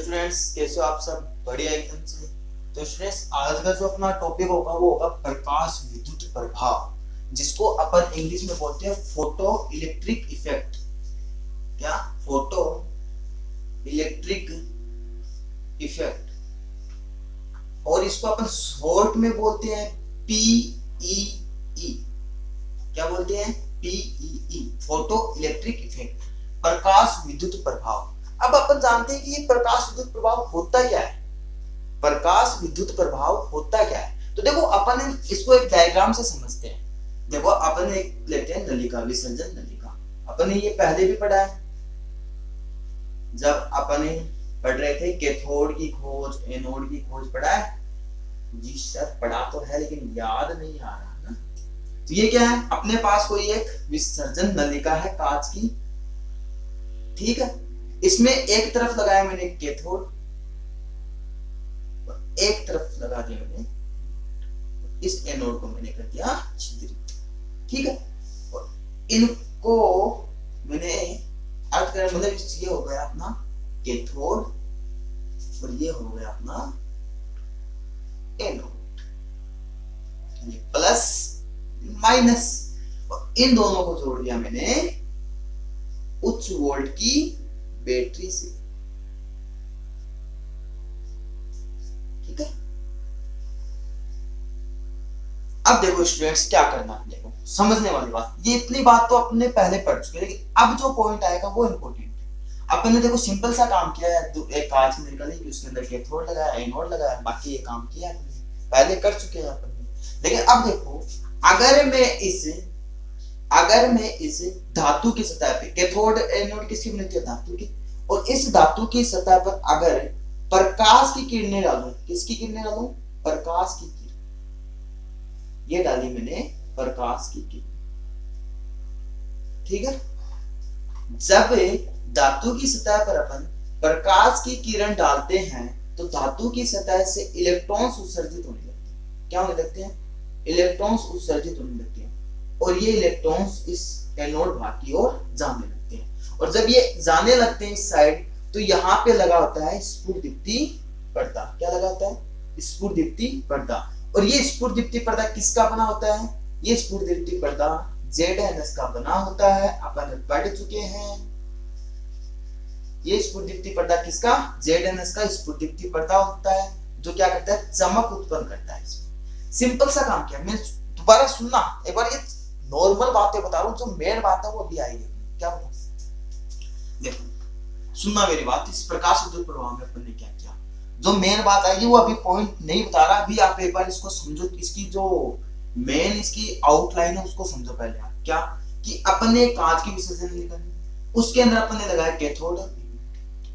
Students, कैसे हो आप सब? बढ़िया एकदम से। तो स्टूडेंट्स, आज का जो अपना टॉपिक होगा वो होगा प्रकाश विद्युत प्रभाव, जिसको अपन इंग्लिश में बोलते हैं फोटो इलेक्ट्रिक इफेक्ट। क्या? फोटो इलेक्ट्रिक इफेक्ट, और इसको अपन शॉर्ट में बोलते हैं पीईई। क्या बोलते हैं? पीईई, फोटो इलेक्ट्रिक इफेक्ट, प्रकाश विद्युत प्रभाव। अब अपन जानते हैं कि ये प्रकाश विद्युत प्रभाव होता क्या है। प्रकाश विद्युत प्रभाव होता क्या है, तो देखो अपन इसको एक डायग्राम से समझते हैं। देखो अपन एक लेते हैं नलिका, विसर्जन नलिका। अपन ने ये पहले भी पढ़ा है, जब अपन पढ़ रहे थे कैथोड की खोज, एनोड की खोज। पढ़ा है जी सर? पढ़ा तो है लेकिन याद नहीं आ रहा ना। तो ये क्या है, अपने पास कोई एक विसर्जन नलिका है कांच की, ठीक है। इसमें एक तरफ लगाया मैंने कैथोड, एक तरफ लगा दिया मैंने, इस एनोड को मैंने कर दिया छिद्रित, ठीक है। और इनको मैंने अर्थ कर, मतलब ये हो गया अपना कैथोड और ये हो गया अपना एनोड, प्लस माइनस। और इन दोनों को जोड़ दिया मैंने उच्च वोल्ट की बैटरी से, ठीक है। अब देखो स्टूडेंट्स, क्या करना है, देखो समझने वाली बात। ये इतनी बात तो अपने पहले पढ़ चुके, लेकिन अब जो पॉइंट आएगा वो इंपॉर्टेंट है। अपन ने देखो सिंपल सा काम किया है, एक कांच में निकली, उसके अंदर कैथोड लगाया, एनोड लगाया, बाकी ये काम किया अपने पहले कर चुके हैं अपन ने। लेकिन अब देखो, अगर मैं इस धातु की सतह पे, कैथोड एनोड किसकी बनती है? धातु की। और इस धातु की सतह पर अगर प्रकाश की किरणें डालूं, किसकी किरणें डालूं? प्रकाश की किरण। ये डाली मैंने प्रकाश की किरण, ठीक है। जब धातु की सतह पर अपन प्रकाश की किरण डालते हैं तो धातु की सतह से इलेक्ट्रॉन्स उत्सर्जित होने लगते हैं। क्या होने लगते हैं? इलेक्ट्रॉन्स उत्सर्जित होने लगते हैं, और ये इलेक्ट्रॉन्स इस एनोड भाग की ओर जाने लगते हैं। और जब ये जाने लगते हैं इस साइड, तो यहाँ पे लगा होता है स्फुरदीप्ति पर्दा। क्या लगा होता है? स्फुरदीप्ति पर्दा। और ये स्फुरदीप्ति पर्दा किसका बना होता है? ये स्फुरदीप्ति पर्दा ZNS का बना होता है, अपन पढ़ चुके हैं। ये स्फुरदीप्ति पर्दा किसका? ZNS का स्फुरदीप्ति पर्दा होता है, जो क्या करता है? चमक उत्पन्न करता है। इसमें सिंपल सा काम किया। मैं दोबारा सुनना एक बार, ये नॉर्मल बातें बता रहा हूं, जो मेन बात है वो अभी आएगी। क्या बताऊं? देखो सुनना मेरी बात। इस प्रकाश विद्युत प्रभाव में अपन ने क्या किया, जो मेन बात आएगी वो अभी पॉइंट नहीं बता रहा, अभी आप एक बार इसको समझो। इसकी जो मेन इसकी आउटलाइन है उसको समझो पहले आप। क्या कि अपन ने कांच की विसर्जन निकाली, उसके अंदर अपन ने लगाया कैथोड,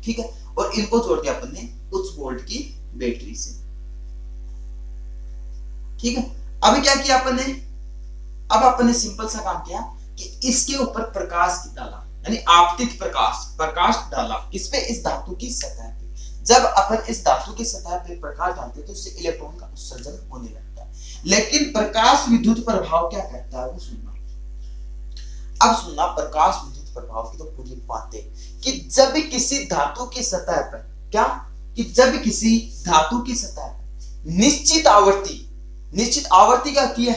ठीक है, और इनको जोड़ दिया अपन ने उच्च वोल्ट की बैटरी से, ठीक है। अभी क्या किया अपन ने? अब अपन ने सिंपल सा काम किया कि इसके ऊपर प्रकाश डाला, यानी आपतित प्रकाश डाला। किस पे? इस धातु की सतह पे। जब अपन इस धातु की सतह पे प्रकाश डालते हैं तो इससे इलेक्ट्रॉन का उत्सर्जन होने लगता है। लेकिन प्रकाश विद्युत प्रभाव क्या करता है वो सुनना। अब सुनना प्रकाश विद्युत प्रभाव की तो पूरी बातें, कि जब किसी धातु की सतह पर, क्या कि जब किसी धातु की सतह पर निश्चित आवृत्ति क्या होती है?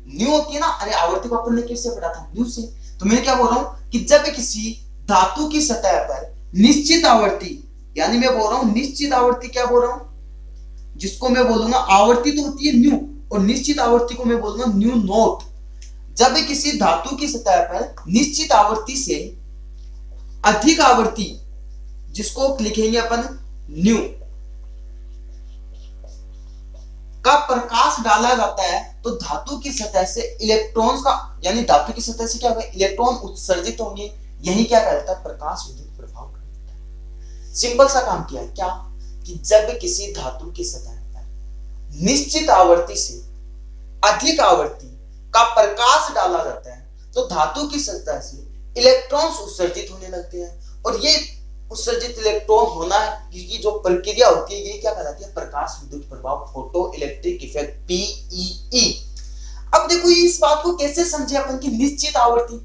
न्यू होती है ना। अरे आवृत्ति को अपन ने किससे पढ़ा था? न्यू से। तो मैं क्या बोल रहा हूं कि जब किसी धातु की सतह पर निश्चित आवृत्ति, यानी मैं बोल रहा हूं निश्चित आवृत्ति, क्या बोल रहा हूं, जिसको मैं बोलूंगा आवृत्ति तो होती है न्यू, और निश्चित आवृत्ति को मैं बोलूंगा न्यू नॉट। जब किसी धातु की सतह पर निश्चित आवृत्ति से अधिक आवृत्ति, जिसको लिखेंगे अपन न्यू, का प्रकाश डाला जाता है, तो धातु की सतह से इलेक्ट्रॉन्स का, यानी धातु की सतह से क्या होगा? इलेक्ट्रॉन उत्सर्जित होंगे। यही क्या कहता है? प्रकाश विद्युत प्रभाव कहता है। सिंपल सा काम किया है क्या, कि जब किसी धातु की सतह पर निश्चित आवृत्ति से अधिक आवृत्ति का प्रकाश डाला जाता है, तो धातु की सतह से इलेक्ट्रॉन्स उत्सर्जित होने लगते हैं। और ये उत्सर्जित इलेक्ट्रॉन होना की जो प्रक्रिया होती है, ये क्या कहलाती है? प्रकाश विद्युत प्रभाव, फोटो इलेक्ट्रिक इफेक्ट, पीईई। अब देखो इस बात को कैसे समझे अपन की निश्चित आवृत्ति।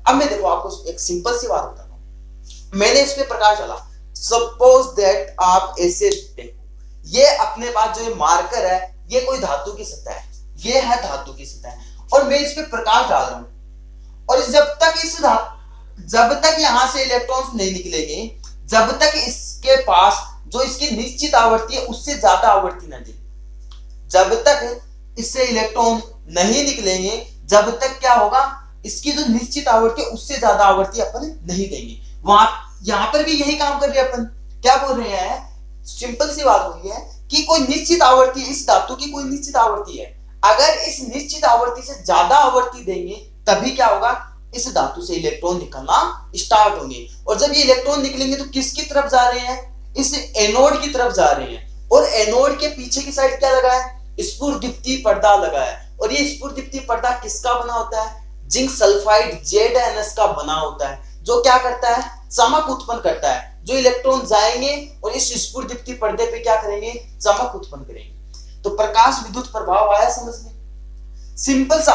अब मैं देखो आपको एक सिंपल सी बात बताता हूं। मैंने इस पे प्रकाश डाला, सपोज दैट आप ऐसे देखो, ये अपने पास जो ये मार्कर है, ये कोई धातु की सतह है, ये है धातु की सतह, और मैं इस पे प्रकाश डाल रहा हूं, और जब तक यहां से इलेक्ट्रॉन्स नहीं निकलेंगे, जब तक इसके पास जो इसकी निश्चित आवृत्ति है उससे ज्यादा आवृत्ति न दे, जब तक इससे इलेक्ट्रॉन नहीं निकलेंगे, जब तक क्या होगा, इसकी जो निश्चित आवृत्ति है उससे ज्यादा आवृत्ति अपन नहीं देंगे। वहां यहां पर भी यही काम कर रहे हैं अपन, क्या बोल रहे हैं, सिंपल सी बात हो रही है कि कोई निश्चित आवृत्ति, इस धातु की कोई निश्चित आवृत्ति है, अगर इस निश्चित आवृत्ति से ज्यादा आवृत्ति देंगे तभी क्या होगा, इस धातु से इलेक्ट्रॉन निकलना स्टार्ट होंगे, और जब ये इलेक्ट्रॉन निकलेंगे तो किसकी तरफ जा रहे हैं, इस एनोड की तरफ जा रहे हैं, और एनोड के पीछे की साइड क्या लगा है, स्फुरदीप्तीय पर्दा लगा है, और ये स्फुरदीप्तीय पर्दा किसका बना होता है, जिंक सल्फाइड ZnS का बना होता है, जो क्या करता है, चमक उत्पन्न करता है, जो इलेक्ट्रॉन जाएंगे और इस स्फुरदीप्तीय पर्दे पे क्या करेंगे, चमक उत्पन्न करेंगे। तो प्रकाश विद्युत प्रभाव आया समझ में, सिंपल सा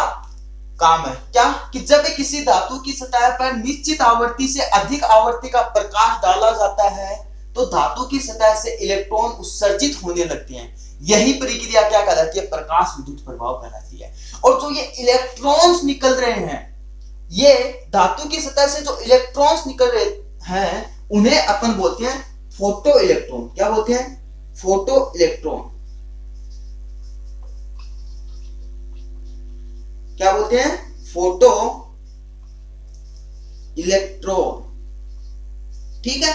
काम है क्या, कि जब किसी धातु की सतह पर निश्चित आवृत्ति से अधिक आवृत्ति का प्रकाश डाला जाता है तो धातु की सतह से इलेक्ट्रॉन उत्सर्जित होने लगते हैं, यही प्रक्रिया क्या कहलाती है, प्रकाश विद्युत प्रभाव कहलाती है। और जो ये इलेक्ट्रॉन्स निकल रहे हैं, ये धातु की सतह से जो इलेक्ट्रॉन्स निकल रहे हैं उन्हें अपन बोलते हैं फोटो इलेक्ट्रॉन। क्या बोलते हैं, फोटो इलेक्ट्रॉन। क्या बोलते हैं, फोटो इलेक्ट्रॉन। ठीक है,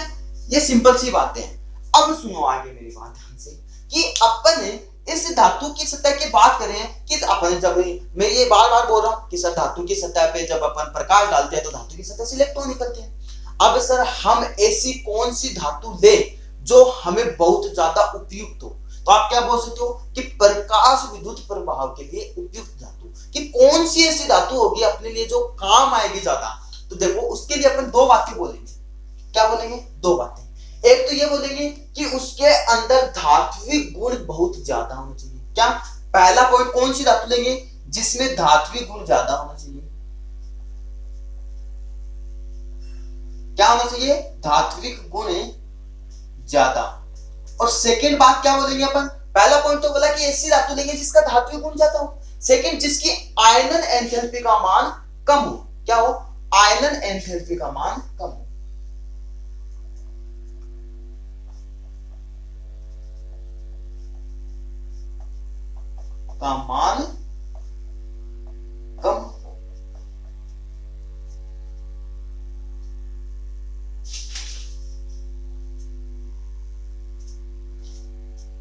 ये सिंपल सी बातें हैं। अब सुनो आगे मेरी बात ध्यान से, कि अपन इस धातु की सतह की बात करें कि अपन, जब मैं ये बार बार बोल रहा हूं कि सर धातु की सतह पे जब अपन प्रकाश डालते हैं तो धातु की सतह से इलेक्ट्रॉन निकलते हैं। अब सर हम ऐसी कौन सी धातु ले जो हमें बहुत ज्यादा उपयुक्त हो, तो आप क्या बोल सकते हो कि प्रकाश विद्युत प्रभाव के लिए उपयुक्त धातु, कि कौन सी ऐसी धातु होगी अपने लिए जो काम आएगी ज्यादा। तो देखो उसके लिए अपन दो बातें बोलेंगे। क्या बोलेंगे, दो बातें। एक तो ये बोलेंगे कि उसके अंदर धात्विक गुण बहुत ज्यादा होना चाहिए। क्या, पहला पॉइंट कौन सी धातु लेंगे, जिसमें धात्विक गुण ज्यादा होना चाहिए। क्या होना चाहिए, धात्विक गुण ज्यादा। और सेकंड बात क्या बोलेंगे अपन, पहला पॉइंट तो बोला कि ऐसी धातु लेंगे जिसका धात्विक गुण ज्यादा हो। सेकंड, जिसकी आयनन एंथैल्पी का मान कम हो। क्या हो, आयनन एंथैल्पी का मान कम हो। का मान कम हो।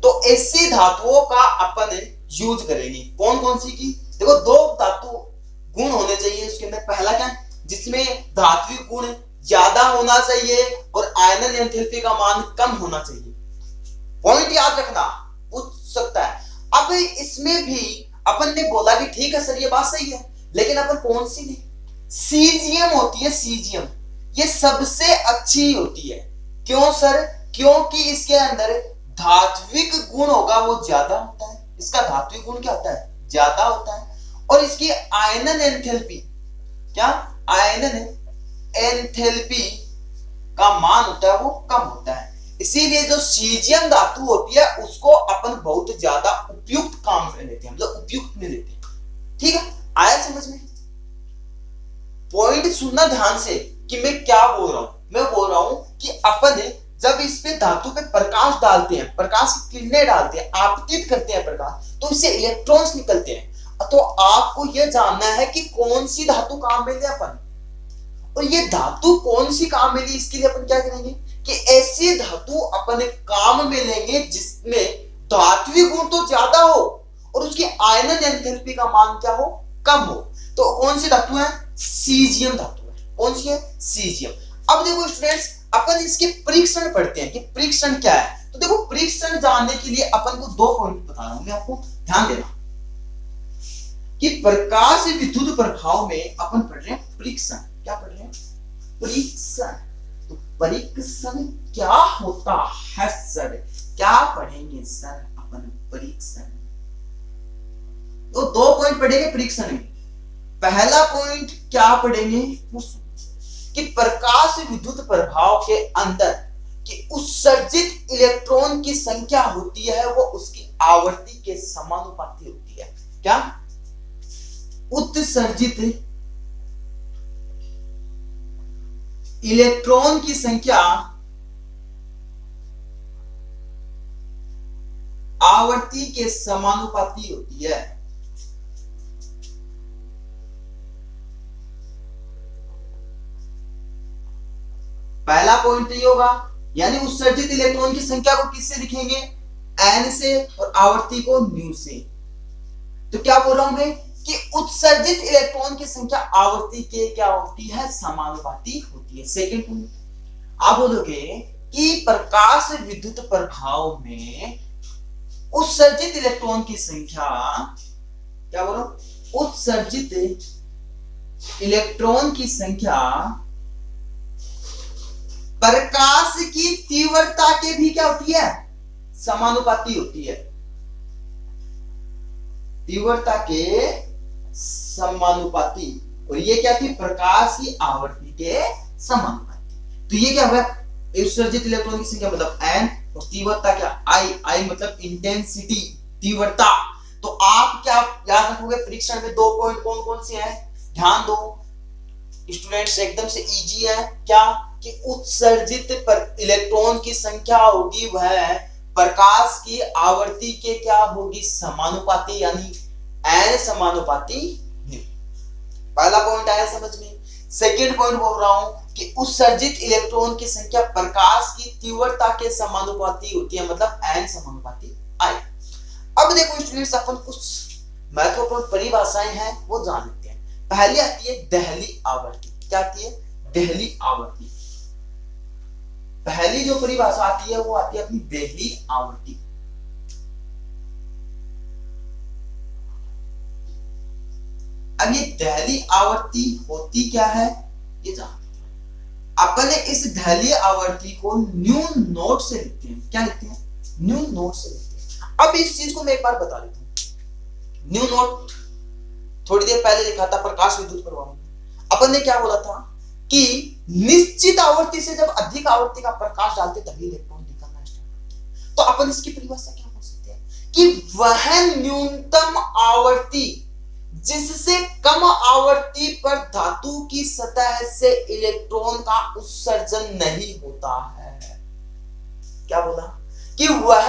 तो ऐसी धातुओं का अपन यूज करेंगे। कौन कौन सी की, देखो दो धातु गुण होने चाहिए उसके अंदर। पहला क्या, जिसमें धात्विक गुण ज्यादा होना चाहिए और आयनन एंथैल्पी का मान कम होना चाहिए। पॉइंट याद रखना, पूछ सकता है। अब इसमें भी अपन ने बोला कि ठीक है सर ये बात सही है, लेकिन अपन कौन सी ली, सीजियम होती है, सीजियम ये सबसे अच्छी होती है। क्यों सर, क्योंकि इसके अंदर धात्विक गुण होगा वो ज्यादा होता है, इसका धात्विक गुण क्या होता है, ज्यादा होता है, और इसकी आयनन एंथैल्पी, क्या, आयनन एंथैल्पी का मान होता है वो कम होता है। इसीलिए जो सीजियम धातु होती है उसको अपन बहुत ज्यादा उपयुक्त काम में लेते हैं, मतलब उपयुक्त में लेते हैं। ठीक है, आया समझ में। पॉइंट सुनना ध्यान से कि मैं क्या बोल रहा हूं। मैं बोल रहा हूं कि अपन जब इस पे धातु पे प्रकाश डालते हैं, प्रकाश की किरणें डालते हैं, आपतित करते हैं प्रकाश, तो इससे इलेक्ट्रॉन्स निकलते हैं। तो आपको यह जानना है कि कौन सी धातु काम में ले अपन, और ये धातु कौन सी काम में ली, इसके लिए अपन क्या करेंगे कि ऐसी धातु अपन काम में लेंगे जिसमें धात्विक गुण तो ज्यादा हो और उसकी आयनन एंथैल्पी का मान क्या हो, कम हो। तो कौन सी धातु है, सीजियम धातु है। कौन सी है, सीजियम। अब देखो स्टूडेंट्स, अपन इसके परीक्षण पढ़ते हैं कि परीक्षण क्या है। तो देखो परीक्षण जानने के लिए अपन को दो पॉइंट बता रहा हूं मैं आपको, ध्यान देना कि प्रकाश विद्युत प्रभाव में अपन पढ़ रहे हैं परीक्षण। क्या पढ़ रहे हैं, परीक्षण। तो परीक्षण क्या होता है सर, क्या पढ़ेंगे सर अपन परीक्षण। तो दो पॉइंट पढ़ेंगे परीक्षण में। पहला पॉइंट क्या पढ़ेंगे कि प्रकाश विद्युत प्रभाव के अंदर कि उत्सर्जित इलेक्ट्रॉन की संख्या होती है वो उसकी आवर्ती के समानुपाती होती है। क्या? उत्सर्जित इलेक्ट्रॉन की संख्या आवर्ती के समानुपाती होती है। पहला पॉइंट ये होगा, यानी उत्सर्जित इलेक्ट्रॉन की संख्या को किससे लिखेंगे? एन से, और आवर्ती को न्यू से। तो क्या बोल रहा हूं मैं कि उत्सर्जित इलेक्ट्रॉन की संख्या आवर्ती के क्या होती है? समानुपाती होती है। सेकंड पॉइंट, आप बोलोगे कि प्रकाश विद्युत प्रभाव में उत्सर्जित इलेक्ट्रॉन की संख्या, क्या बोलो, उत्सर्जित इलेक्ट्रॉन की संख्या प्रकाश की तीव्रता के भी क्या होती है? समानुपाती होती है। तीव्रता के समानुपाती, और ये क्या थी? प्रकाश की आवर्ती के समानुपाती। तो ये क्या हुआ? उत्सर्जित इलेक्ट्रॉन की संख्या मतलब n, और तीव्रता क्या? I मतलब इंटेंसिटी, तीव्रता। तो आप क्या याद रखोगे परीक्षण में? 2 पॉइंट कौन कौन से हैं? ध्यान दो स्टूडेंट्स, एकदम से इजी है। क्या? कि उत्सर्जित इलेक्ट्रॉन की संख्या होगी वह प्रकाश की आवर्ती के क्या होगी? समानुपाती, यानी n समानुपाती न्यू। पहला पॉइंट आया समझ में। सेकंड पॉइंट बोल रहा हूं कि उत्सर्जित इलेक्ट्रॉन की संख्या प्रकाश की तीव्रता के समानुपाती होती है, मतलब n समानुपाती I। अब देखो स्टूडेंट्स, अपन कुछ महत्वपूर्ण परिभाषाएं हैं वो जान लेते हैं। पहली आती है देहली आवर्ती। क्या आती है? देहली आवर्ती। पहली जो परिभाषा आती है वो आती है अपनी देहली आवर्ती। अब ये देहली आवर्ती होती क्या है ये जानते हैं। अपन इस देहली आवर्ती को न्यू नोट से लिखते हैं। क्या लिखते हैं? न्यू नोट से लिखते हैं। अब इस चीज को मैं एक बार बता देता हूं। न्यू नोट थोड़ी देर पहले लिखा था प्रकाश विद्युत प्रभाव। अपन ने क्या बोला था कि निश्चित आवर्ती से जब अधिक आवर्ती का प्रकाश डालते तभी इलेक्ट्रॉन निकलना स्टार्ट होता है। तो अपन इसकी परिभाषा क्या बोल सकते हैं कि वह न्यूनतम आवर्ती जिससे कम आवर्ती पर धातु की सतह से इलेक्ट्रॉन का उत्सर्जन नहीं होता है। क्या बोला? कि वह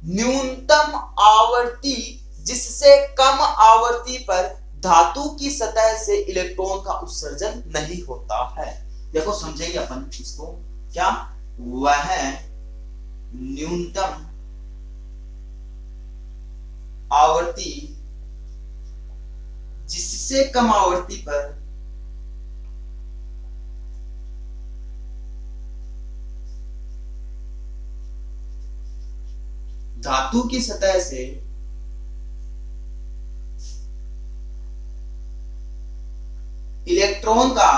न्यूनतम आवर्ती जिससे कम आवर्ती पर धातु की सतह से इलेक्ट्रॉन का उत्सर्जन नहीं होता है। देखो समझेंगे अपन इसको। क्या? वह न्यूनतम आवर्ती जिससे कम आवर्ती पर धातु की सतह से इलेक्ट्रॉन का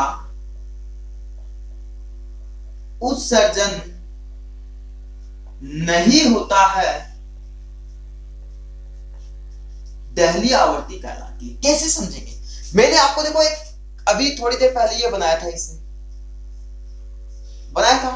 उत्सर्जन नहीं होता है, देहली आवर्ती कहलाती है। कैसे समझेंगे? मैंने आपको देखो एक अभी थोड़ी देर पहले ये बनाया था, इसने बनाया था,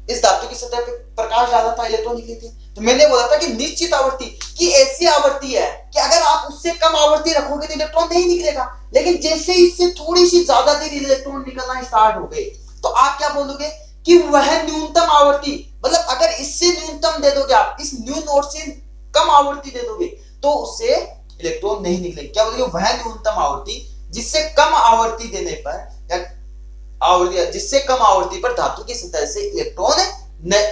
इस धातु की सतह पे प्रकाश डाला था, इलेक्ट्रॉन निकले थे। तो मैंने बोला था कि निश्चित आवर्ती की ऐसी आवर्ती है कि अगर आप उससे कम आवर्ती रखोगे तो इलेक्ट्रॉन नहीं निकलेगा, लेकिन जैसे इससे थोड़ी सी ज्यादा देर इलेक्ट्रॉन निकलना स्टार्ट हो गए तो आप क्या बोलोगे कि वह न्यूनतम आवर्ती, मतलब अगर इससे न्यूनतम दे दोगे, आप इस न्यू नोट से कम आवर्ती दे दोगे तो उससे इलेक्ट्रॉन नहीं निकलेंगे। क्या बोलोगे? वह न्यूनतम आवर्ती जिससे कम आवर्ती देने पर, या आवर्ती जिससे कम आवर्ती पर धातु की सतह से इलेक्ट्रॉन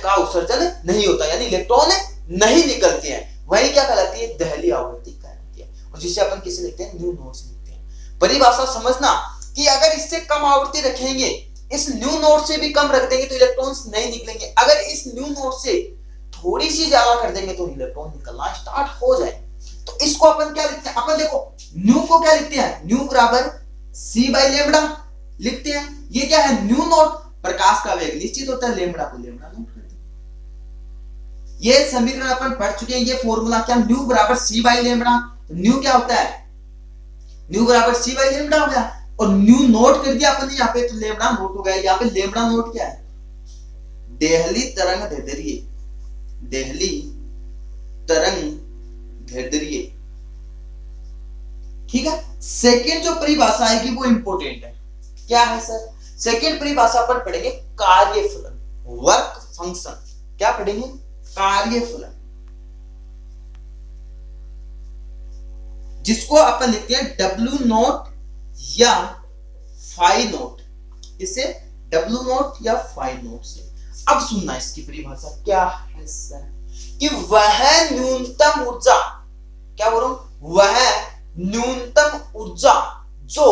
का उत्सर्जन नहीं होता, यानी इलेक्ट्रॉन नहीं निकलते हैं, वही क्या कहलाती है? देहली आवर्ती कहलाती है। और जिसे अपन किसे लिखते हैं? न्यू नोट से लिखते हैं। परिभाषा समझना कि अगर इससे कम आवर्ती रखेंगे, इस न्यू नोट से भी कम रख देंगे तो इलेक्ट्रॉन्स नहीं निकलेंगे। अगर इस न्यू नोट से थोड़ी सी ज्यादा कर देंगे तो इलेक्ट्रॉन निकलना स्टार्ट हो जाए। तो इसको अपन क्या लिखते हैं? अपन देखो न्यू को क्या लिखते हैं? न्यू बराबर c बाई लेमड़ा लिखते हैं। ये क्या है? न्यू नोट, प्रकाश का वेग निश्चित होता है, लेमड़ा को लेमड़ा नोट कर दो। ये समीकरण अपन पढ़ चुके हैं। ये फॉर्मूला क्या? न्यू बराबर c बाई लेमड़ा। तो न्यू क्या होता है? न्यू बराबर c बाई लेमड़ा हो गया, और न्यू नोट कर दिया अपन ने यहाँ पे, तो लेमड़ा नोट हो गया। यहाँ पे लेमड़ा नोट क्या है? देहली तरंग दैर्ध्य, देहली तरंग दैर्ध्य। ठीक है। सेकेंड जो परिभाषा आएगी वो इंपॉर्टेंट है। क्या है सर? सेकेंड परिभाषा पर पढ़ेंगे कार्यफलन, वर्क फंक्शन। क्या पढ़ेंगे? कार्यफलन, जिसको अपन लिखते हैं डब्ल्यू नॉट या फाई नॉट, इसे डब्ल्यू नॉट या फाई नॉट से। अब सुनना इसकी परिभाषा क्या है सर, कि वह न्यूनतम ऊर्जा, क्या बोल रहा हूं, वह न्यूनतम ऊर्जा जो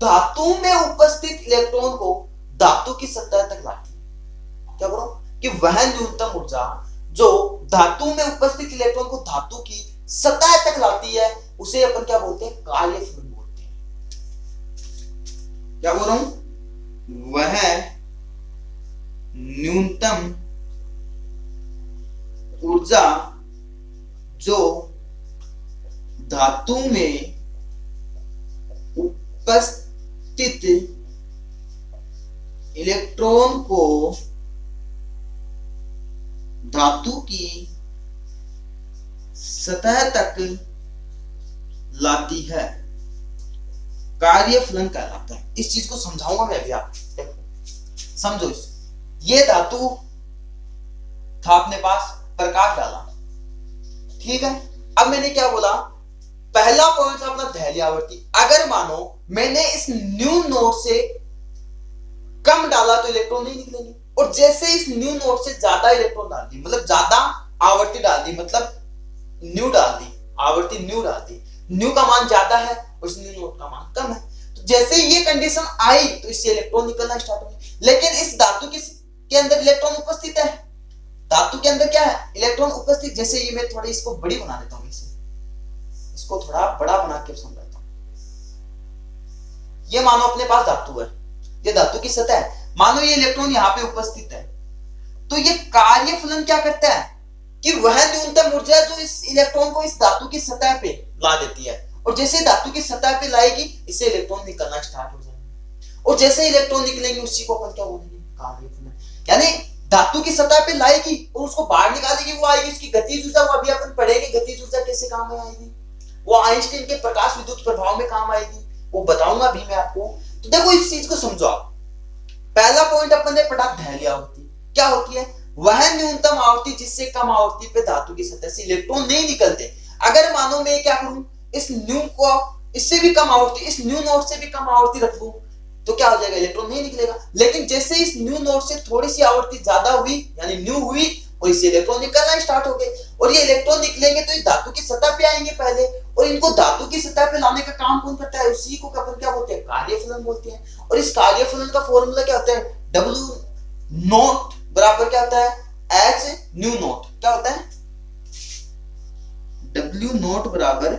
धातु में उपस्थित इलेक्ट्रॉन को धातु की सतह तक लाती है। क्या बोल रहा हूं, कि वह न्यूनतम ऊर्जा जो धातु में उपस्थित इलेक्ट्रॉन को धातु की सतह तक लाती है, उसे अपन क्या बोलते हैं? कार्यफलन बोलते हैं। क्या बोल रहा हूं? वह न्यूनतम ऊर्जा जो धातु में उपस्थित इलेक्ट्रॉन को धातु की सतह तक लाती है, कार्यफलन कहलाता है। इस चीज को समझाऊंगा मैं अभी, आप देखो समझो इस। ये धातु था अपने पास, प्रकाश डाला, ठीक है। अब मैंने क्या बोला, पहला पॉइंट था अपना दहलीय आवर्ती। अगर मानो मैंने इस न्यू नोड से कम डाला तो इलेक्ट्रॉन नहीं निकलेंगे, और जैसे इस न्यू नोड से ज्यादा इलेक्ट्रॉन डाल दी, मतलब ज्यादा आवर्ती डाल दी, मतलब न्यू डाल दी, आवर्ती न्यू डाल दी, न्यू का मान ज्यादा है और इस न्यू नोड का मान कम है, तो जैसे ये कंडीशन आई तो इससे इलेक्ट्रॉन निकलना स्टार्ट हो गए। लेकिन इस धातु के अंदर इलेक्ट्रॉन उपस्थित है, धातु के अंदर क्या है? इलेक्ट्रॉन उपस्थित। जैसे ये मैं थोड़ी इसको बड़ी बना देता हूं, इसको थोड़ा बड़ा बना के समझाता हूं। ये मानो अपने पास धातु है, ये धातु की सतह है, मानो ये इलेक्ट्रॉन यहां पे उपस्थित है, तो ये कार्यफलन क्या करता है कि वह न्यूनतम ऊर्जा जो इस इलेक्ट्रॉन को इस धातु की सतह पे ला देती है, और जैसे धातु की सतह पे लाएगी, इससे इलेक्ट्रॉन निकलना स्टार्ट हो जाएंगे, और जैसे इलेक्ट्रॉन निकलेंगे उसी को अपन क्या बोलेंगे? कार्यफलन। यानी धातु की सतह पे लाएगी और उसको बाहर निकालेगी, वो आएगी उसकी गतिज ऊर्जा। वो अभी अपन पढ़ेंगे गतिज ऊर्जा कैसे काम में आएगी, वो आइंस्टीन के प्रकाश विद्युत प्रभाव में काम आएगी, वो बताऊंगा भी मैं आपको। तो देखो इस चीज को समझो आप। पहला पॉइंट अपन ने पढ़ा दहलीय आवर्ती क्या होती है? वह न्यूनतम आवर्ती जिससे कम आवर्ती पे धातु की सतह से इलेक्ट्रॉन नहीं निकलते। अगर मानो मैं क्या करूं, इस न्यू को इससे भी कम आवर्ती, इस न्यू नोड से भी कम आवर्ती रख दूं, तो क्या हो जाएगा? इलेक्ट्रॉन नहीं निकलेगा। लेकिन जैसे इस न्यू नोड से थोड़ी सी आवर्ती ज्यादा हुई, यानी न्यू हुई, और इससे इलेक्ट्रॉन निकलना स्टार्ट हो गए, और ये इलेक्ट्रॉन निकलेंगे तो ये धातु की सतह पे आएंगे पहले, और इनको धातु की सतह पे लाने का काम कौन करता है? उसी को अपन क्या बोलते हैं? कार्यफलन बोलते हैं। और इस कार्यफलन का फॉर्मूला क्या होता है? डब्ल्यू नॉट बराबर क्या होता है? H nu not. क्या होता है? डब्ल्यू नॉट बराबर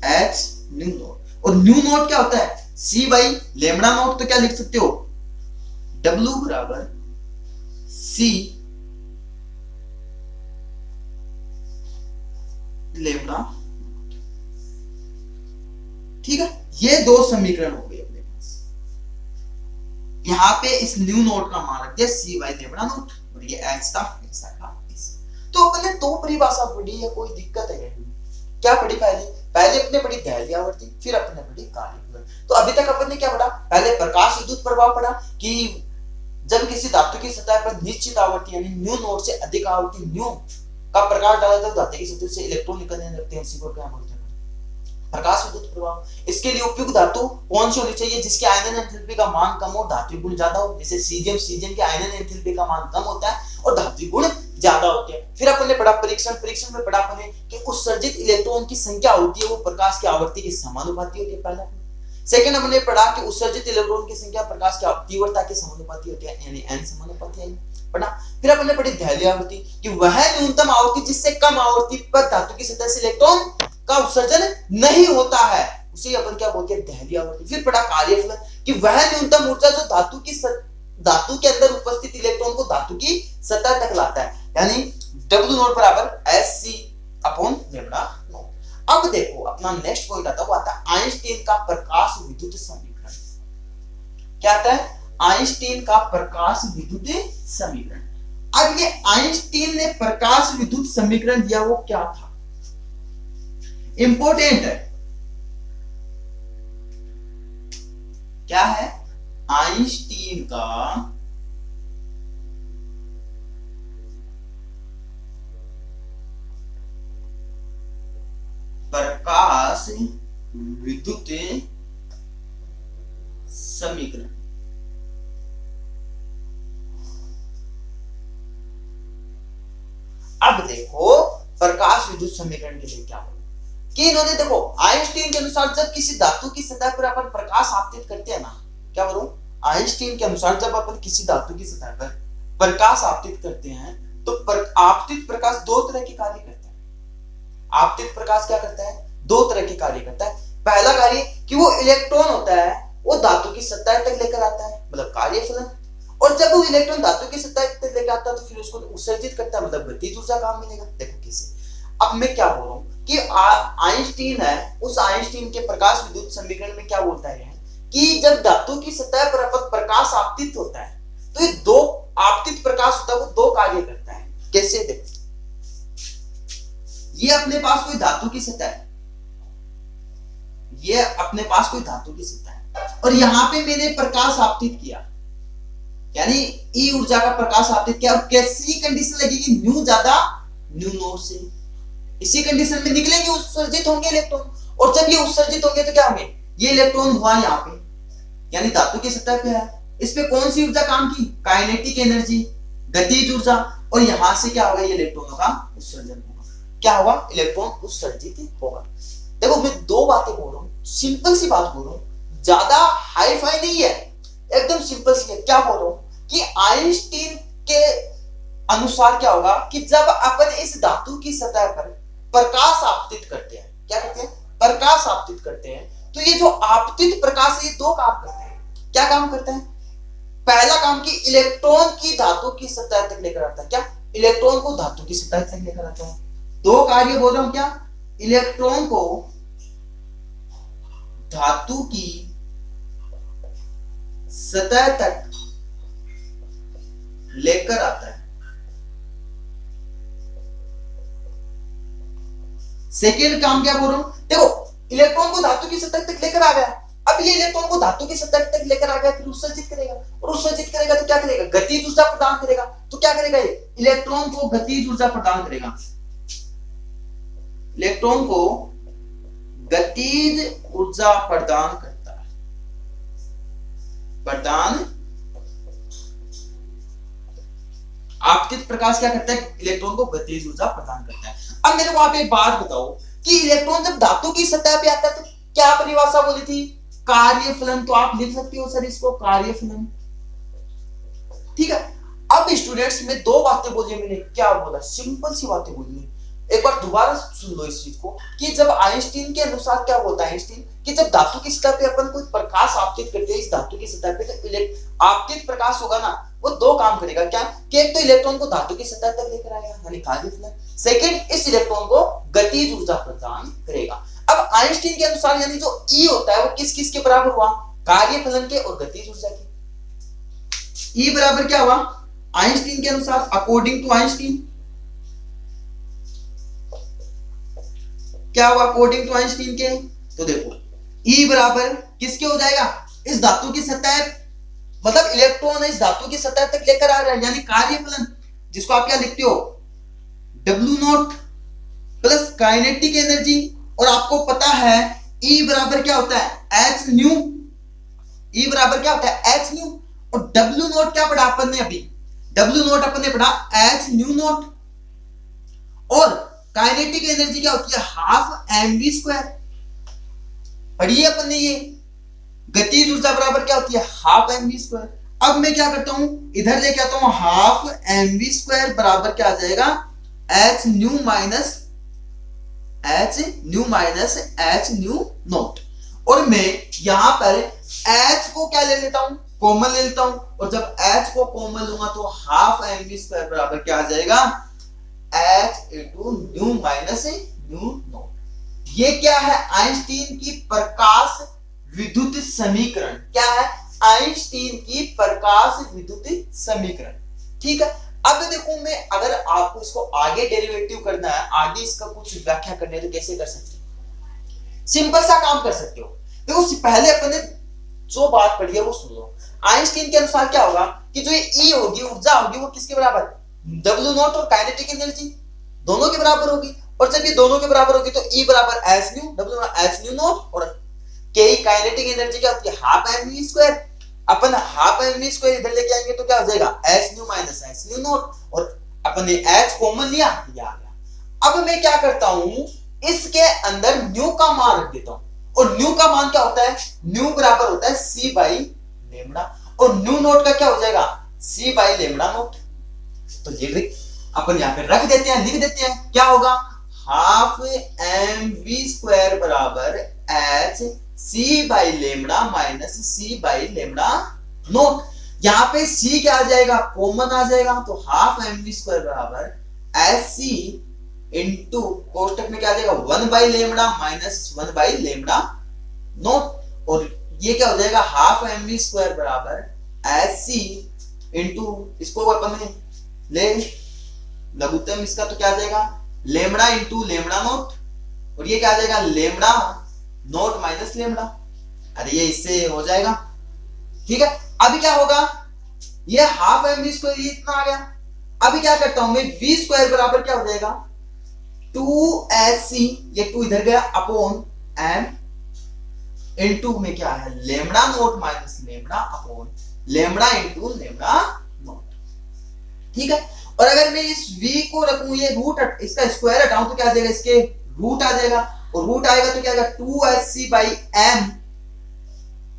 एच न्यू नॉट। और न्यू नॉट क्या होता है? सी बाई लेमड़ा नॉट। तो क्या लिख सकते हो? डब्ल्यू बराबर सी लेमड़ा। ठीक है, ये दो समीकरण हो गए अपने पास। यहां पे इस न्यू नोट का मान रख दिया सी बाई लेमड़ा नोट, और ये एच था। तो अपने दो परिभाषा पढ़ी है, कोई दिक्कत है क्या? पढ़ी पहले अपने पढ़ी दहलीय आवर्ती, फिर अपने पढ़ी कार्यफलन। तो अभी तक अपन ने क्या पढ़ा? पहले प्रकाश विद्युत प्रभाव पढ़ा कि जब किसी धातु की सतह पर निश्चित आवर्ती यानी न्यू नोड से अधिक आवर्ती न्यू का प्रकाश डाला जाता है, धातु की सतह से इलेक्ट्रॉन निकलने लगते हैं, इसी को क्या बोलते हैं? प्रकाश विद्युत प्रभाव। इसके लिए उपयुक्त धातु कौन सी होनी चाहिए? जिसके आयनन एंथैल्पी का मान कम हो, धातु गुण ज्यादा हो। जैसे सीजियम के आयनन एंथैल्पी का मान कम होता है और धातु गुण ज्यादा होते हैं। फिर अपन ने पढ़ा परीक्षण में पढ़ा अपन ने कि उत्सर्जित इलेक्ट्रॉन की संख्या होती है वो प्रकाश की आवृत्ति के समानुपाती होती है। पहला सेकंड हमने पढ़ा कि उत्सर्जित इलेक्ट्रॉन की संख्या प्रकाश की तीव्रता के समानुपाती होती है, यानी n समानुपाती है पढ़ा। फिर अपन ने पढ़ी दहलीय आवर्ती कि वह न्यूनतम आवर्ती जिससे कम आवर्ती पर धातु की सतह से इलेक्ट्रॉन का उत्सर्जन नहीं होता है, उसे अपन क्या बोलते हैं? दहलीय आवर्ती। फिर पढ़ा कार्यफलन कि वह न्यूनतम ऊर्जा जो धातु के अंदर उपस्थित इलेक्ट्रॉन को धातु की सतह तक लाता है, यानी W नॉट बराबर SC अपॉन लेमड़ा नॉट। अब देखो अपना नेक्स्ट पॉइंट आता है, वो आता है आइंस्टीन का प्रकाश विद्युत समीकरण। क्या आता है? आइंस्टीन का प्रकाश विद्युत समीकरण। अब ये आइंस्टीन ने प्रकाश विद्युत समीकरण दिया, वो क्या था, इंपॉर्टेंट है। क्या है? आइंस्टीन का प्रकाश विद्युत समीकरण। अब देखो प्रकाश विद्युत समीकरण के लिए क्या बोला कि इन्होंने, देखो आइंस्टीन के अनुसार जब किसी धातु की सतह पर अपन प्रकाश आपतित करते हैं ना, क्या बोलूं, आइंस्टीन के अनुसार जब अपन किसी धातु की सतह पर प्रकाश आपतित करते हैं तो आपतित प्रकाश दो तरह के कार्य करता है। आपतित प्रकाश क्या करता है? दो तरह के कार्य करता है। पहला कार्य कि वो इलेक्ट्रॉन होता है वो धातु की सतह तक लेकर आता है, मतलब कार्यफलन। और जब वो इलेक्ट्रॉन धातु की सतह तक लेकर आता है तो फिर उसको उत्सर्जित करता है, मतलब गतिज ऊर्जा काम मिलेगा। देखो कैसे। अब मैं क्या बोल रहा हूं कि आइंस्टीन है, उस आइंस्टीन के प्रकाश विद्युत समीकरण में क्या बोलता है कि जब धातु की सतह पर प्रकाश आपतित होता है तो ये दो आपतित प्रकाश होता है, वो दो कार्य करता है। कैसे? देखो, ये अपने पास कोई धातु की सतह है, ये अपने पास कोई धातु की सतह है और यहां पे मैंने प्रकाश आपतित किया, यानी ई ऊर्जा का प्रकाश आपतित किया। और कैसी कंडीशन लगेगी? न्यू ज्यादा न्यू नॉट से। इसी कंडीशन में निकलेंगे, उत्सर्जित होंगे इलेक्ट्रॉन। और जब ये उत्सर्जित होंगे तो क्या होंगे? ये इलेक्ट्रॉन हुआ यहाँ पे, यानी धातु की सतह पे है, इस पे कौन सी ऊर्जा काम की? काइनेटिक एनर्जी, गतिज ऊर्जा। और यहां से क्या होगा? ये इलेक्ट्रॉनों का उत्सर्जन होगा। क्या होगा? इलेक्ट्रॉन उत्सर्जित होगा। देखो मैं दो बातें बोल रहा हूं, सिंपल सी बात बोल रहा हूं, ज्यादा हाई फाई नहीं है, एकदम सिंपल सी है। क्या बोल रहा हूं कि आइंस्टीन के अनुसार क्या होगा कि जब अपन इस धातु की सतह पर प्रकाश आपतित करते हैं, क्या करते हैं? प्रकाश आपतित करते हैं, तो ये जो आपतित प्रकाश है ये दो काम करते हैं। क्या काम करते हैं? पहला काम कि इलेक्ट्रॉन की धातु की सतह तक लेकर आता है। क्या? इलेक्ट्रॉन को धातु की सतह तक लेकर आता है। दो कार्य बोल रहा हूं, क्या? इलेक्ट्रॉन को धातु की सतह तक लेकर आता है। सेकेंड काम क्या बोल रहा हूं? देखो इलेक्ट्रॉन को धातु की सतह तक लेकर आ गया, अब ये इलेक्ट्रॉन को धातु की सतह तक लेकर आ गया, फिर उत्सर्जित करेगा, और उत्सर्जित करेगा तो क्या करेगा? गतिज ऊर्जा प्रदान करेगा। तो क्या करेगा? ये इलेक्ट्रॉन को गतिज ऊर्जा प्रदान करेगा, इलेक्ट्रॉन को गतिज ऊर्जा प्रदान करता है, प्रदान। आपतित प्रकाश क्या करता है? इलेक्ट्रॉन को गतिज ऊर्जा प्रदान करता है। अब मेरे को आप एक बात बताओ कि इलेक्ट्रॉन जब धातु की सतह पे आता है तो क्या परिभाषा बोली थी? कार्यफलन। तो आप लिख सकते हो सर इसको कार्यफलन, ठीक है। अब स्टूडेंट्स में दो बातें बोली मैंने, क्या बोला? सिंपल सी बातें बोली। एक बार दोबारा सुन लो इस चीज को कि जब आइंस्टीन के अनुसार क्या बोलता है आइंस्टीन कि जब धातु की सतह पे अपन कोई प्रकाश आपतित करते हैं इस धातु की सतह पे, तो आपतित प्रकाश होगा ना, वो दो काम करेगा। क्या? कि एक तो इलेक्ट्रॉन को धातु की सतह तक लेकर आएगा, यानी कार्यफलन। सेकंड, इस इलेक्ट्रॉन को गतिज ऊर्जा प्रदान करेगा। अब आइंस्टीन के अनुसार यानी जो ई होता है वो किस किस के बराबर हुआ? कार्यफलन के और गतिज ऊर्जा के। ई बराबर क्या हुआ आइंस्टीन के अनुसार? अकॉर्डिंग टू आइंस्टीन क्या हुआ? अकॉर्डिंग टू आइंस्टीन के, तो देखो ई बराबर किसके हो जाएगा? इस धातु की सतह, मतलब इलेक्ट्रॉन इस धातु की सतह तक लेकर आ रहा है, यानी कार्यफलन, जिसको आप क्या लिखते हो? W not plus kinetic energy. और आपको पता है ई बराबर क्या होता है? H new. ई बराबर क्या होता है? H new. और डब्ल्यू नॉट क्या पढ़ा अपन ने अभी? डब्ल्यू नॉट अपन ने पढ़ा एच न्यू नॉट। और काइनेटिक एनर्जी क्या होती है? Half M V square. पढ़िए अपन ने ये। गतिज ऊर्जा बराबर क्या होती है? Half M V square. अब मैं क्या करता हूं, इधर लेके आता हूं, हाफ एम वी स्क्वायर बराबर क्या आ जाएगा? H nu minus H nu naught. और मैं यहां पर एच को क्या ले लेता हूं? कॉमन ले लेता हूं। और जब एच को कॉमन लूंगा तो हाफ एम वी स्क्वायर बराबर क्या आ जाएगा? H into new minus new not. ये क्या है? आइंस्टीन की प्रकाश विद्युत समीकरण। क्या है? आइंस्टीन की प्रकाश विद्युत समीकरण। ठीक है, अब देखो मैं अगर आपको इसको आगे डेरिवेटिव करना है, आगे इसका कुछ व्याख्या करनी है तो कैसे कर सकते हो? सिंपल सा काम कर सकते हो। देखो पहले अपन ने जो बात पढ़ी है वो सुन लो। आइंस्टीन के अनुसार क्या होगा कि जो ये ई होगी, ऊर्जा होगी, वो किसके बराबर? W नॉट और काइनेटिक एनर्जी दोनों के बराबर होगी। और जब ये दोनों के बराबर होगी तो E बराबर H nu, W H nu naught, और के काइनेटिक एनर्जी क्या होती है? Half mv square. अपन हाफ mv स्क्वायर इधर लेके आएंगे तो क्या हो जाएगा? H nu minus H nu naught, और अपन ने एच कॉमन लिया, ये आ गया। अब मैं क्या करता हूं, इसके अंदर न्यू का मान रख देता हूं, और न्यू का मान क्या होता है? न्यू बराबर होता है सी बाई लेमड़ा, और न्यू नोट का क्या हो जाएगा? सी बाई लेमड़ा नोट। तो ये अपन यहां पे रख देते हैं, लिख देते हैं, क्या होगा? हाफ mv स्क्वायर बराबर H C by lambda minus C by lambda naught. यहां पे सी क्या आ जाएगा? कॉमन आ जाएगा, तो हाफ mv स्क्वायर बराबर एच सी इंटू कोष्टक में क्या आ जाएगा? 1 by lambda minus 1 by lambda note, और ये क्या हो जाएगा? हाफ mv स्क्वायर बराबर एच सी इंटू, इसको अपन ले लघुत्तम इसका तो क्या आ जाएगा? लेमड़ा इंटू लेमड़ा नोट, और ये क्या आ जाएगा? Lambda note minus lambda. अरे ये इससे हो जाएगा। ठीक है, अभी क्या होगा? ये हाफ mv स्क्वायर ये इतना आ गया। अभी क्या करता हूं मैं? v स्क्वायर बराबर क्या हो जाएगा? 2sc, ये 2 इधर गया, अपॉन m इंटू में क्या है? Lambda note minus lambda upon lambda into lambda note. ठीक है, और अगर मैं इस v को रखूं, ये रूट इसका स्क्वायर हटाऊं तो क्या आ जाएगा? इसके रूट आ जाएगा, और रूट आएगा तो क्या आएगा? 2sc बाई m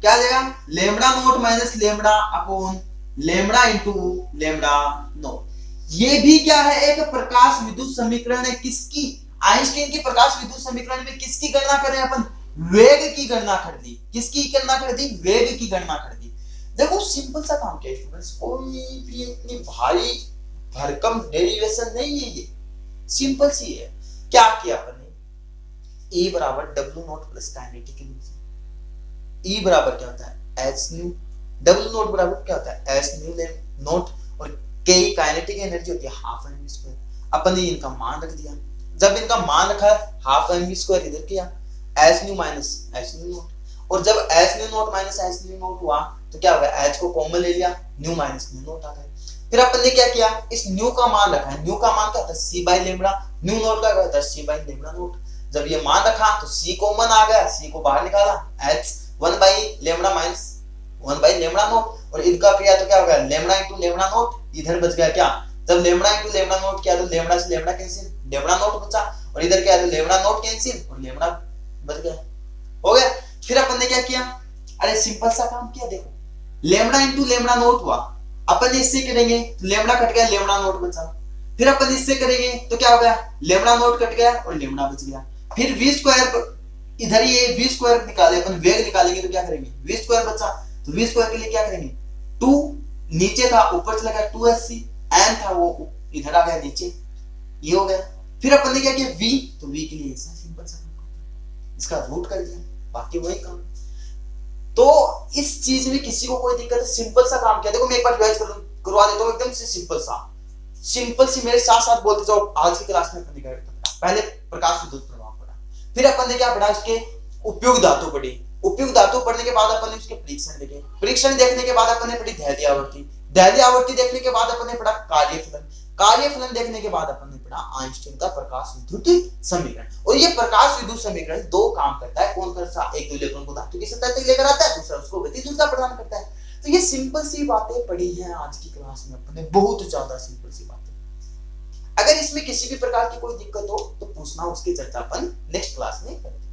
क्या आ जाएगा? Lambda note minus lambda upon lambda into lambda note. ये भी क्या है? एक प्रकाश विद्युत समीकरण है। किसकी? आइंस्टीन की प्रकाश विद्युत समीकरण में किसकी गणना करें अपन? वेग की गणना कर दी। किसकी गणना कर दी? वेग की गणना कर दी। देखो सिंपल सा काम किया स्टूडेंट्स, कोई भी इतनी भारी भरकम डेरिवेशन नहीं है, ये सिंपल सी है। क्या किया अपन ने? E बराबर W not plus kinetic energy. E बराबर क्या होता है? H new. W नॉट बराबर क्या होता है? H न्यू नॉट, और K काइनेटिक एनर्जी होती है हाफ mv स्क्वायर। अपन ने इनका मान रख दिया। जब इनका मान रखा, हाफ mv स्क्वायर इधर किया, H new minus H new naught, और जब H new not minus H new not हुआ तो क्या होगा? H को कॉमन ले लिया, न्यू माइनस न्यू नॉट आ गया। फिर अपन ने क्या किया? इस न्यू का मान रखा है। न्यू का मान क्या होता है? सी बाई लेमड़ा। न्यू नोट का क्या होता है? सी बाई लेमड़ा नोट। जब ये मान रखा तो सी कॉमन आ गया, सी को बाहर निकाला, H 1 by lambda minus 1 by lambda note, और इनका किया तो क्या हो गया? Lambda into lambda note. इधर बच गया क्या? जब लेमड़ा इंटू लेमड़ा नोट किया तो लेमड़ा से लेमड़ा कैंसिल, लेमड़ा नोट बचा, और इधर क्या है? लेमड़ा नोट कैंसिल और लेमड़ा बच गया। हो गया। फिर अपन ने क्या किया? अरे सिंपल सा काम किया। देखो लेमड़ा इंटू लेमड़ा नोट हुआ, अपन इससे करेंगे तो लेमड़ा कट गया, लेमड़ा नोट बचा। फिर अपन इससे करेंगे तो क्या हो गया? लेमड़ा नोट कट गया और लेमड़ा बच गया। फिर v स्क्वायर, इधर ये v स्क्वायर निकाले, अपन वेग निकालेंगे तो क्या करेंगे? v स्क्वायर बचा, तो v स्क्वायर के लिए क्या करेंगे? 2 नीचे था ऊपर चला गया, 2sc, n था वो इधर आ गया नीचे, ये हो गया। फिर अपन ने क्या किया? v, तो v के लिए ऐसा सिंपल सा इसका रूट कर दिया, बाकी वही काम। तो इस चीज में किसी को कोई दिक्कत है? सिंपल सा काम किया। देखो मैं एक बार रिवाइज करवा देता हूँ, एकदम से सिंपल सी मेरे साथ साथ बोलते जाओ। आज की क्लास में अपन ने क्या पढ़ा? पहले प्रकाश विद्युत प्रभाव पढ़ा, फिर अपन ने क्या पढ़ा? उसके उपयुक्त धातु पढ़ी। उपयुक्त धातु पढ़ने के बाद अपन ने उसके परीक्षण देखे। परीक्षण देखने के बाद अपन ने पढ़ी दैलीय आवर्ती। दैलीय आवर्ती देखने के बाद अपन ने पढ़ा कार्यफलन। कार्यफलन देखने के बाद अपन ने पढ़ा आइंस्टीन का प्रकाश विद्युत समीकरण। और ये प्रकाश विद्युत समीकरण दो काम करता है। कौन करता है? एक तो इलेक्ट्रॉन को धातु की सतह तक लेकर आता है, दूसरा उसको गतिज ऊर्जा प्रदान करता है। तो ये सिंपल सी बातें पढ़ी हैं आज की क्लास में अपन ने, बहुत ज्यादा सिंपल सी बातें। अगर इसमें किसी भी प्रकार की कोई दिक्कत हो तो पूछना, उसकी चर्चा अपन नेक्स्ट क्लास में करेंगे।